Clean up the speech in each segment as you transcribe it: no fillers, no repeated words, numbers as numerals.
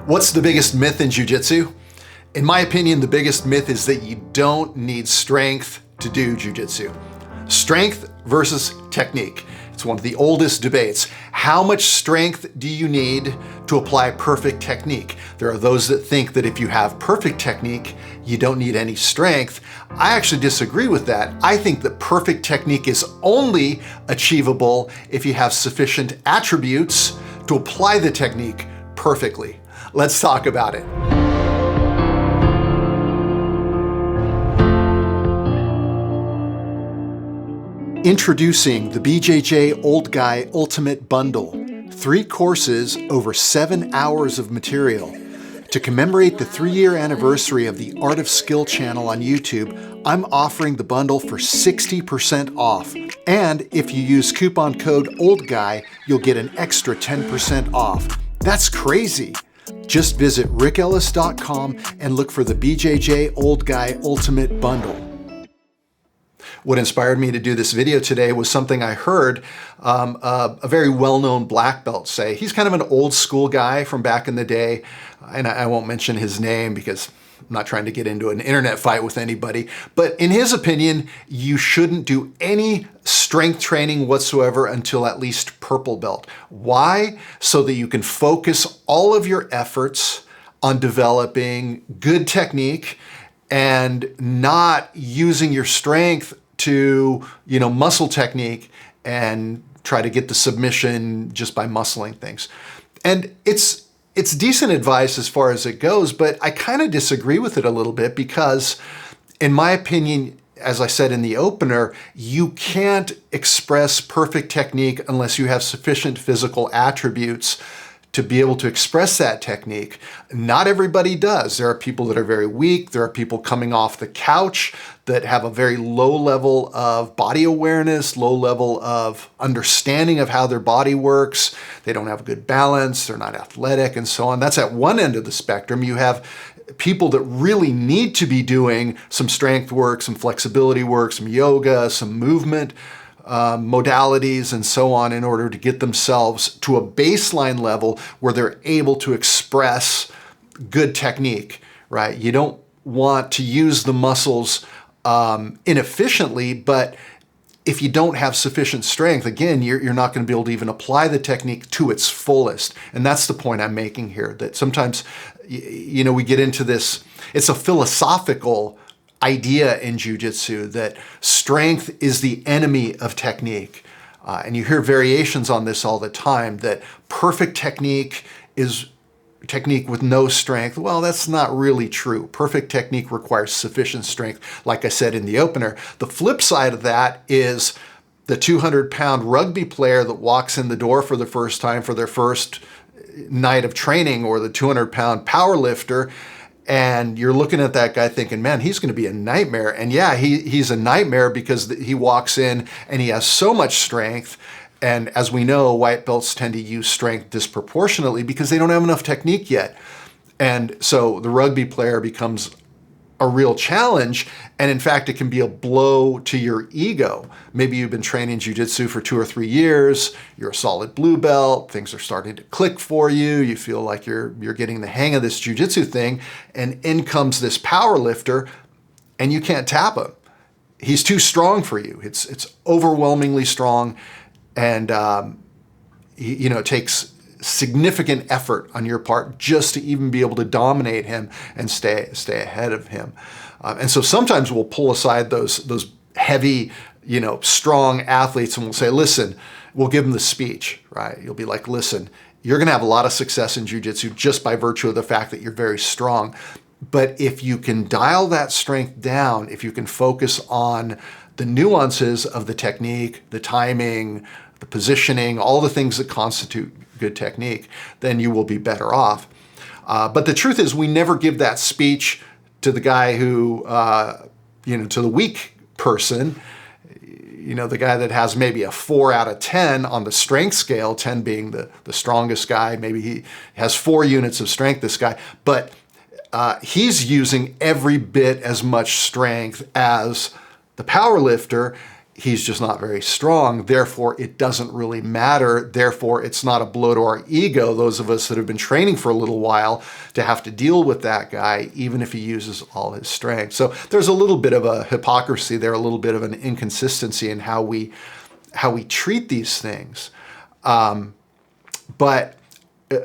What's the biggest myth in jiu-jitsu? In my opinion, the biggest myth is that you don't need strength to do jiu-jitsu. Strength versus technique. It's one of the oldest debates. How much strength do you need to apply perfect technique? There are those that think that if you have perfect technique, you don't need any strength. I actually disagree with that. I think that perfect technique is only achievable if you have sufficient attributes to apply the technique perfectly. Let's talk about it. Introducing the BJJ Old Guy Ultimate Bundle. 3 courses over 7 hours of material. To commemorate the 3-year anniversary of the Art of Skill channel on YouTube, I'm offering the bundle for 60% off. And if you use coupon code OLDGUY, you'll get an extra 10% off. That's crazy. Just visit rickellis.com and look for the BJJ Old Guy Ultimate Bundle. What inspired me to do this video today was something I heard a very well-known black belt say. He's kind of an old school guy from back in the day, and I won't mention his name because I'm not trying to get into an internet fight with anybody. But in his opinion, you shouldn't do any strength training whatsoever until at least purple belt. Why? So that you can focus all of your efforts on developing good technique and not using your strength to, muscle technique and try to get the submission just by muscling things. And it's decent advice as far as it goes, but I kind of disagree with it a little bit because, in my opinion, as I said in the opener, you can't express perfect technique unless you have sufficient physical attributes to be able to express that technique. Not everybody does. There are people that are very weak. There are people coming off the couch that have a very low level of body awareness, low level of understanding of how their body works. They don't have good balance. They're not athletic and so on. That's at one end of the spectrum. You have people that really need to be doing some strength work, some flexibility work, some yoga, some movement modalities and so on in order to get themselves to a baseline level where they're able to express good technique, right? You don't want to use the muscles inefficiently, but if you don't have sufficient strength, again, you're not going to be able to even apply the technique to its fullest. And that's the point I'm making here, that sometimes, we get into this, it's a philosophical idea in jiu-jitsu that strength is the enemy of technique. And you hear variations on this all the time, that perfect technique is technique with no strength. Well, that's not really true. Perfect technique requires sufficient strength, like I said in the opener. The flip side of that is the 200-pound rugby player that walks in the door for the first time for their first night of training, or the 200-pound power lifter. And you're looking at that guy thinking, man, he's going to be a nightmare. And yeah, he's a nightmare because he walks in and he has so much strength. And as we know, white belts tend to use strength disproportionately because they don't have enough technique yet. And so the rugby player becomes a real challenge. And in fact, it can be a blow to your ego. Maybe you've been training jiu-jitsu for 2 or 3 years. You're a solid blue belt. Things are starting to click for you. You feel like you're getting the hang of this jiu-jitsu thing. And in comes this power lifter, and you can't tap him. He's too strong for you. It's overwhelmingly strong, and it takes significant effort on your part just to even be able to dominate him and stay ahead of him. And so sometimes we'll pull aside those heavy, strong athletes, and we'll say, listen, we'll give them the speech, right? You'll be like, listen, you're going to have a lot of success in jiu-jitsu just by virtue of the fact that you're very strong. But if you can dial that strength down, if you can focus on the nuances of the technique, the timing, the positioning, all the things that constitute good technique, then you will be better off. But the truth is, we never give that speech to the guy who, to the weak person, the guy that has maybe a 4 out of 10 on the strength scale, 10 being the strongest guy. Maybe he has 4 units of strength, this guy, but he's using every bit as much strength as the power lifter. he's just not very strong. Therefore, it doesn't really matter. Therefore, it's not a blow to our ego, those of us that have been training for a little while, to have to deal with that guy, even if he uses all his strength. So there's a little bit of a hypocrisy there, a little bit of an inconsistency in how we treat these things. But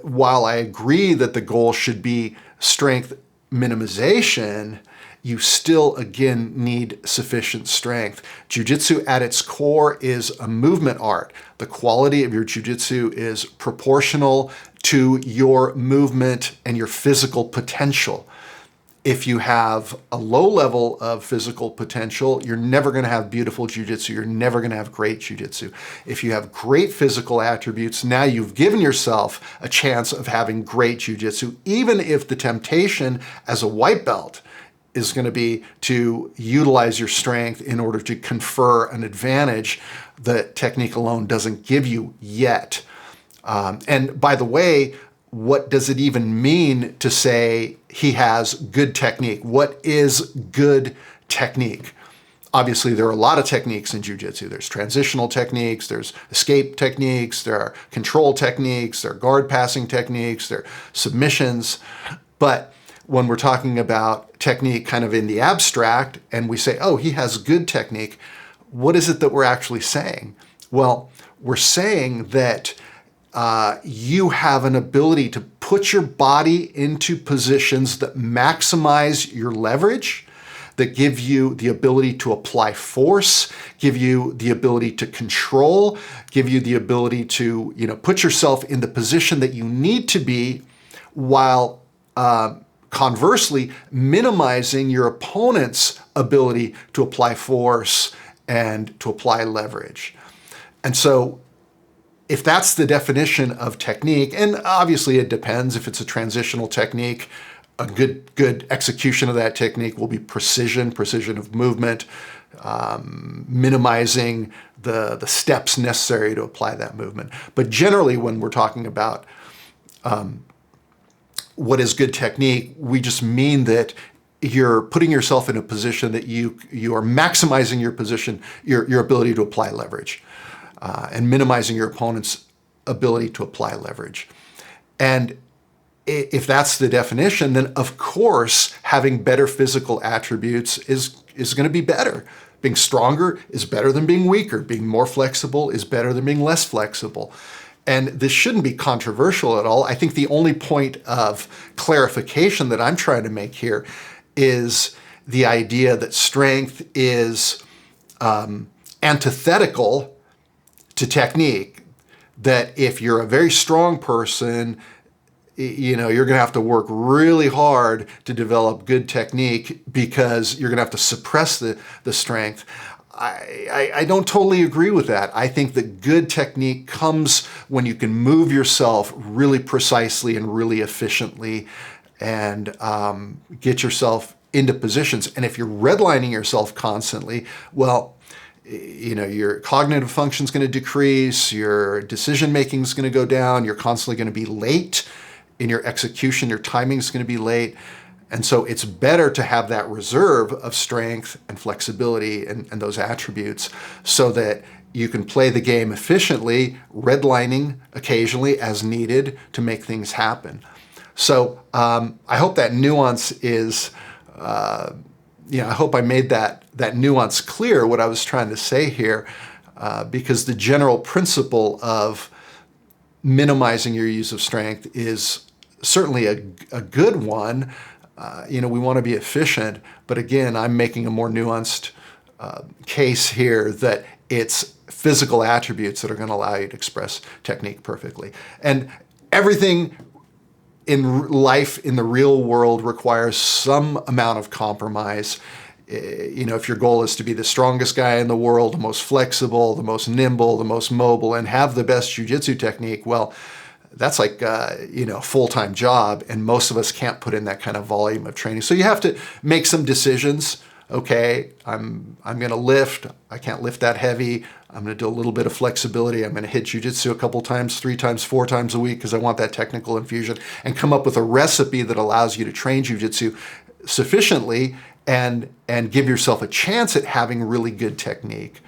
while I agree that the goal should be strength minimization, you still, again, need sufficient strength. Jiu-jitsu at its core is a movement art. The quality of your jiu-jitsu is proportional to your movement and your physical potential. If you have a low level of physical potential, you're never going to have beautiful jiu-jitsu. You're never going to have great jiu-jitsu. If you have great physical attributes, now you've given yourself a chance of having great jiu-jitsu, even if the temptation as a white belt is going to be to utilize your strength in order to confer an advantage that technique alone doesn't give you yet. And by the way, what does it even mean to say he has good technique? What is good technique? Obviously, there are a lot of techniques in jiu-jitsu. There's transitional techniques, there's escape techniques, there are control techniques, there are guard passing techniques, there are submissions. But when we're talking about technique kind of in the abstract and we say, oh, he has good technique, what is it that we're actually saying? Well, we're saying that you have an ability to put your body into positions that maximize your leverage, that give you the ability to apply force, give you the ability to control, give you the ability to, put yourself in the position that you need to be, while conversely minimizing your opponent's ability to apply force and to apply leverage. And so if that's the definition of technique, and obviously it depends, if it's a transitional technique, a good execution of that technique will be precision of movement, minimizing the steps necessary to apply that movement. But generally, when we're talking about what is good technique, we just mean that you're putting yourself in a position that you are maximizing your position, your ability to apply leverage, and minimizing your opponent's ability to apply leverage. And if that's the definition, then of course having better physical attributes is going to be better. Being stronger is better than being weaker. Being more flexible is better than being less flexible. And this shouldn't be controversial at all. I think the only point of clarification that I'm trying to make here is the idea that strength is antithetical to technique. That if you're a very strong person, you're going to have to work really hard to develop good technique because you're going to have to suppress the strength. I don't totally agree with that. I think that good technique comes when you can move yourself really precisely and really efficiently and get yourself into positions. And if you're redlining yourself constantly, well, your cognitive function is going to decrease, your decision making is going to go down, you're constantly going to be late in your execution, your timing is going to be late. And so it's better to have that reserve of strength and flexibility and those attributes so that you can play the game efficiently, redlining occasionally as needed to make things happen. So I hope that nuance is, I hope I made that nuance clear, what I was trying to say here, because the general principle of minimizing your use of strength is certainly a good one. We want to be efficient, but again, I'm making a more nuanced case here that it's physical attributes that are going to allow you to express technique perfectly. And everything in life, in the real world, requires some amount of compromise. If your goal is to be the strongest guy in the world, the most flexible, the most nimble, the most mobile, and have the best jiu-jitsu technique, well, that's like a full-time job, and most of us can't put in that kind of volume of training. So you have to make some decisions. Okay, I'm going to lift. I can't lift that heavy. I'm going to do a little bit of flexibility. I'm going to hit jiu-jitsu a couple times, 3 times, 4 times a week because I want that technical infusion, and come up with a recipe that allows you to train jiu-jitsu sufficiently and give yourself a chance at having really good technique.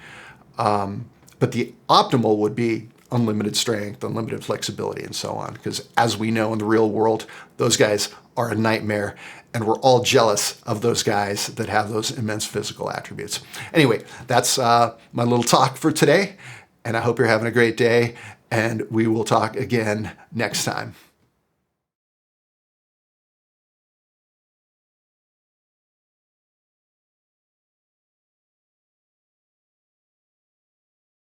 But the optimal would be unlimited strength, unlimited flexibility, and so on. Because as we know in the real world, those guys are a nightmare, and we're all jealous of those guys that have those immense physical attributes. Anyway, that's my little talk for today, and I hope you're having a great day, and we will talk again next time.